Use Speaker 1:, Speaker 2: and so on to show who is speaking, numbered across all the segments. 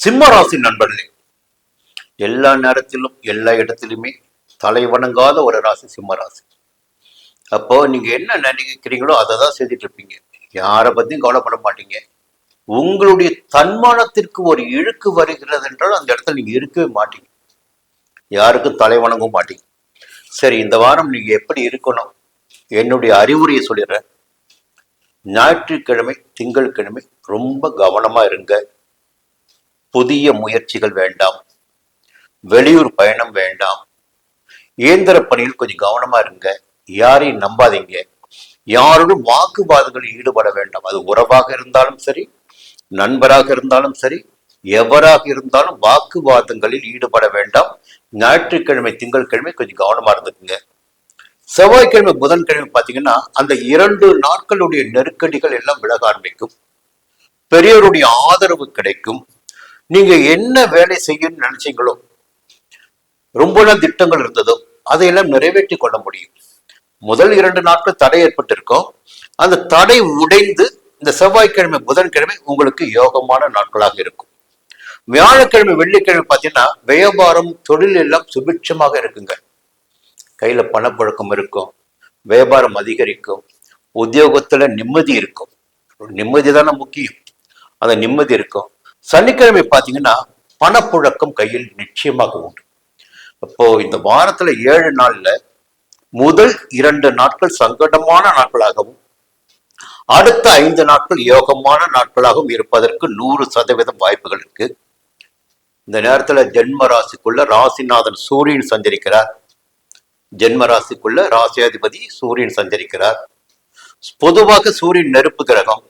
Speaker 1: சிம்ம ராசி நண்பர்களே, எல்லா நேரத்திலும் எல்லா இடத்திலுமே தலை வணங்காத ஒரு ராசி சிம்ம ராசி. அப்போ நீங்க என்ன நினைக்கிறீங்களோ அதை தான் செய்துட்டு இருப்பீங்க. யாரை பத்தியும் கவலைப்பட மாட்டீங்க. உங்களுடைய தன்மானத்திற்கு ஒரு இழுக்கு வருகிறது என்றால் அந்த இடத்துல நீங்க இருக்கவே மாட்டீங்க. யாருக்கும் தலை வணங்கவும் மாட்டீங்க. சரி, இந்த வாரம் நீங்க எப்படி இருக்கணும்? என்னுடைய அறிவுரையை சொல்லிடுறேன். ஞாயிற்றுக்கிழமை, திங்கட்கிழமை ரொம்ப கவனமா இருங்க. புதிய முயற்சிகள் வேண்டாம். வெளியூர் பயணம் வேண்டாம். இயந்திர பணியில் கொஞ்சம் கவனமா இருங்க. யாரையும் நம்பாதீங்க. யாரோடும் வாக்குவாதங்களில் ஈடுபட வேண்டாம். அது உறவாக இருந்தாலும் சரி, நண்பராக இருந்தாலும் சரி, எவராக இருந்தாலும் வாக்குவாதங்களில் ஈடுபட வேண்டாம். ஞாயிற்றுக்கிழமை, திங்கட்கிழமை கொஞ்சம் கவனமா இருந்துக்குங்க. செவ்வாய்க்கிழமை, புதன்கிழமை பார்த்தீங்கன்னா அந்த 2 நாட்களுடைய நெருக்கடிகள் எல்லாம் விலக ஆரம்பிக்கும். பெரியவருடைய ஆதரவு கிடைக்கும். நீங்க என்ன வேலை செய்யணும்னு நினைச்சீங்களோ, ரொம்ப நாள் திட்டங்கள் இருந்ததோ, அதையெல்லாம் நிறைவேற்றி கொள்ள முடியும். முதல் 2 நாட்கள் தடை ஏற்பட்டிருக்கும். அந்த தடை உடைந்து இந்த செவ்வாய்க்கிழமை, புதன்கிழமை உங்களுக்கு யோகமான நாட்களாக இருக்கும். வியாழக்கிழமை, வெள்ளிக்கிழமை பார்த்தீங்கன்னா வியாபாரம், தொழில் எல்லாம் சுபிட்சமாக இருக்குங்க. கையில பணப்புழக்கம் இருக்கும். வியாபாரம் அதிகரிக்கும். உத்தியோகத்துல நிம்மதி இருக்கும். நிம்மதி தானே முக்கியம். அந்த நிம்மதி இருக்கும். சனிக்கிழமை பார்த்தீங்கன்னா பணப்புழக்கம் கையில் நிச்சயமாக உண்டு. அப்போ இந்த வாரத்துல 7 நாள்ல முதல் 2 நாட்கள் சங்கடமான நாட்களாகவும் அடுத்த 5 நாட்கள் யோகமான நாட்களாகவும் இருப்பதற்கு 100% வாய்ப்புகள் இருக்கு. இந்த நேரத்துல ஜென்ம ராசிக்குள்ள ராசிநாதன் சூரியன் சஞ்சரிக்கிறார். ஜென்ம ராசிக்குள்ள ராசியாதிபதி சூரியன் சஞ்சரிக்கிறார். பொதுவாக சூரியன் நெருப்பு கிரகம்.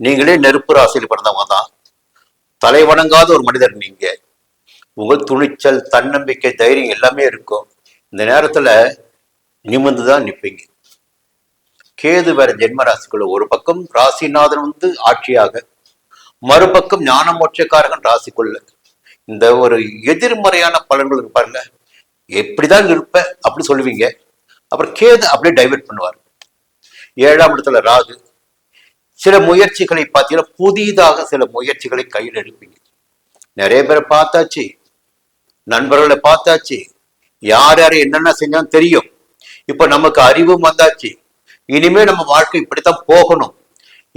Speaker 1: நீங்களே நெருப்பு ராசியில் பிறந்தவங்க தான். தலை வணங்காத ஒரு மனிதர் நீங்க. உங்கள் துணிச்சல், தன்னம்பிக்கை, தைரியம் எல்லாமே இருக்கும். இந்த நேரத்துல நிமிர்ந்துதான் நிற்பீங்க. கேது வேற ஜென்ம ராசிக்குள்ள. ஒரு பக்கம் ராசிநாதன் ஆட்சியாக, மறுபக்கம் ஞான மோட்சக்காரகன் ராசிக்குள்ள. இந்த ஒரு எதிர்மறையான பலன்கள் இருப்பாருங்க. எப்படிதான் இருப்ப அப்படி சொல்லுவீங்க. அப்புறம் கேது அப்படியே டைவெர்ட் பண்ணுவார். 7ஆம் இடத்துல ராகு. சில முயற்சிகளை பார்த்தீங்கன்னா புதிதாக சில முயற்சிகளை கையில் எடுப்பீங்க. நிறைய பேரை பார்த்தாச்சு, நண்பர்களை பார்த்தாச்சு, யார் யார் என்னென்ன செஞ்சாலும் தெரியும். இப்ப நமக்கு அறிவும் வந்தாச்சு. இனிமே நம்ம வாழ்க்கை இப்படித்தான் போகணும்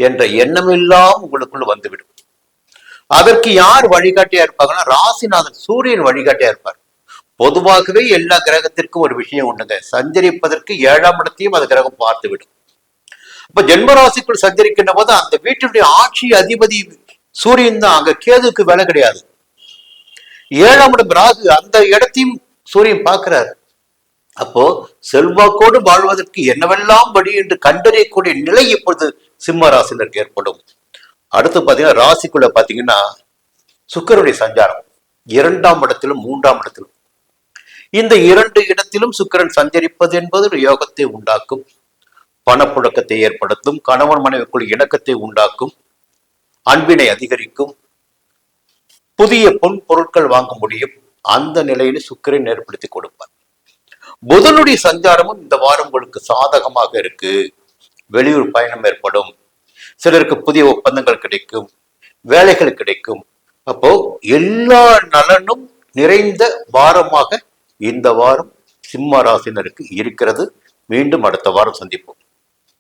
Speaker 1: என்ற எண்ணம் எல்லாம் உங்களுக்குள்ள வந்துவிடும். அதற்கு யார் வழிகாட்டியா இருப்பாங்கன்னா ராசிநாதன் சூரியன் வழிகாட்டியா இருப்பார். பொதுவாகவே எல்லா கிரகத்திற்கும் ஒரு விஷயம் உண்டுங்க. சஞ்சரிப்பதற்கு 7ஆம் இடத்தையும் அந்த கிரகம் பார்த்து விடும். இப்ப ஜென்மராசிக்குள் சஞ்சரிக்கின்ற போது அந்த வீட்டினுடைய ஆட்சி அதிபதி சூரியன் தான். அங்க கேதுக்கு வேலை கிடையாது. 7ஆம் இடம் ராகு, அந்த இடத்தையும் சூரியன் பார்க்கிறார். அப்போ செல்வாக்கோடு வாழ்வதற்கு என்னவெல்லாம் வழி என்று கண்டறியக்கூடிய நிலை இப்பொழுது சிம்ம ராசினருக்கு ஏற்படும். அடுத்து பாத்தீங்கன்னா ராசிக்குள்ள பாத்தீங்கன்னா சுக்கிரனுடைய சஞ்சாரம் 2ஆம் இடத்திலும் 3ஆம் இடத்திலும். இந்த 2 இடத்திலும் சுக்கிரன் சஞ்சரிப்பது என்பது ஒரு யோகத்தை உண்டாக்கும். பணப்புழக்கத்தை ஏற்படுத்தும். கணவன் மனைவிக்குள் இணக்கத்தை உண்டாக்கும். அன்பினை அதிகரிக்கும். புதிய பொன் பொருட்கள் வாங்க முடியும். அந்த நிலையில சுக்கிரன் ஏற்படுத்தி கொடுப்பார். புதனுடைய சஞ்சாரமும் இந்த வாரம் உங்களுக்கு சாதகமாக இருக்கு. வெளியூர் பயணம் ஏற்படும். சிலருக்கு புதிய ஒப்பந்தங்கள் கிடைக்கும். வேலைகள் கிடைக்கும். அப்போ எல்லா நலனும் நிறைந்த வாரமாக இந்த வாரம் சிம்ம ராசினருக்கு இருக்கிறது. மீண்டும் அடுத்த வாரம் சந்திப்போம்.